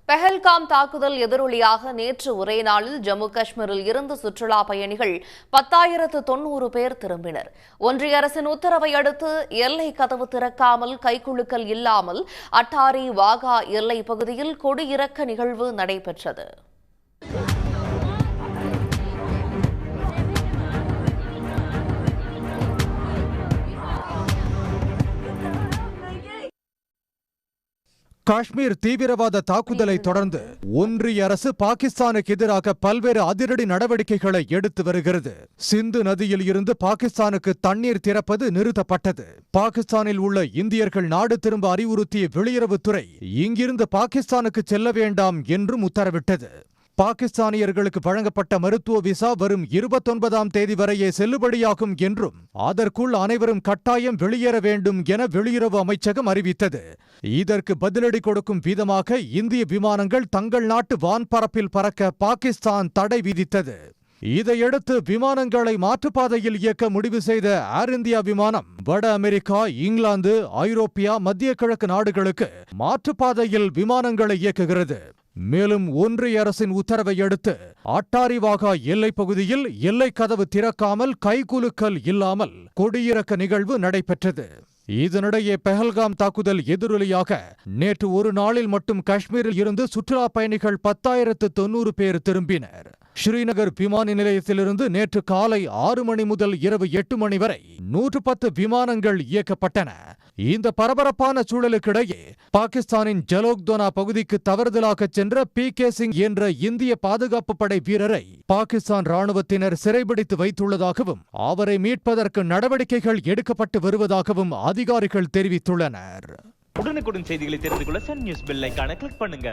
பெஹல்காம் தாக்குதல் எதிரொலியாக நேற்று ஒரே நாளில் ஜம்மு காஷ்மீரில் இருந்து சுற்றுலா பயணிகள் 10,090 பேர் திரும்பினர். ஒன்றிய அரசின் உத்தரவை அடுத்து எல்லை கதவு திறக்காமல் கைக்குலுக்கல் இல்லாமல் அட்டாரி வாகா எல்லை பகுதியில் கொடியிறக்க நிகழ்வு நடைபெற்றது. காஷ்மீர் தீவிரவாத தாக்குதலை தொடர்ந்து ஒன்றிய அரசு பாகிஸ்தானுக்கு எதிராக பல்வேறு அதிரடி நடவடிக்கைகளை எடுத்து வருகிறது. சிந்து நதியில் இருந்து பாகிஸ்தானுக்கு தண்ணீர் திறப்பது நிறுத்தப்பட்டது. பாகிஸ்தானில் உள்ள இந்தியர்கள் நாடு திரும்ப அறிவுறுத்திய வெளியுறவுத்துறை இங்கிருந்து பாகிஸ்தானுக்கு செல்ல வேண்டாம் என்றும் உத்தரவிட்டது. பாகிஸ்தானியர்களுக்கு வழங்கப்பட்ட மருத்துவ விசா வரும் 29ஆம் தேதி வரையே செல்லுபடியாகும் என்றும் அதற்குள் அனைவரும் கட்டாயம் வெளியேற வேண்டும் என வெளியுறவு அமைச்சகம் அறிவித்தது. இதற்கு பதிலடி கொடுக்கும் விதமாக இந்திய விமானங்கள் தங்கள் நாட்டு வான்பரப்பில் பறக்க பாகிஸ்தான் தடை விதித்தது. இதையடுத்து விமானங்களை மாற்றுப்பாதையில் இயக்க முடிவு செய்த ஏர் இந்தியா விமானம் வட அமெரிக்கா, இங்கிலாந்து, ஐரோப்பியா, மத்திய கிழக்கு நாடுகளுக்கு மாற்றுப்பாதையில் விமானங்களை இயக்குகிறது. மேலும் ஒன்றிய அரசின் உத்தரவை அடுத்து அட்டாரி வாகா எல்லை பகுதியில் எல்லை கதவு திறக்காமல் கைகுலுக்கல் இல்லாமல் கொடியிறக்க நிகழ்வு நடைபெற்றது. இதனிடையே பெஹல்காம் தாக்குதல் எதிரொலியாக நேற்று ஒரு நாளில் மட்டும் காஷ்மீரில் இருந்து சுற்றுலா பயணிகள் 10,090 பேர் திரும்பினர். ஸ்ரீநகர் விமான நிலையத்திலிருந்து நேற்று காலை 6 மணி முதல் இரவு 8 மணி வரை 110 விமானங்கள் இயக்கப்பட்டன. இந்த பரபரப்பான சூழலுக்கிடையே பாகிஸ்தானின் ஜலோக்தோனா பகுதிக்கு தவறுதலாக சென்ற PK சிங் என்ற இந்திய பாதுகாப்பு படை வீரரை பாகிஸ்தான் ராணுவத்தினர் சிறைபிடித்து வைத்துள்ளதாகவும் அவரை மீட்பதற்கு நடவடிக்கைகள் எடுக்கப்பட்டு வருவதாகவும் அதிகாரிகள் தெரிவித்துள்ளனர். உடனுக்குடன் செய்திகளை தெரிந்து கொள்ள சன் நியூஸ் பெல் ஐகானை கிளிக் பண்ணுங்க.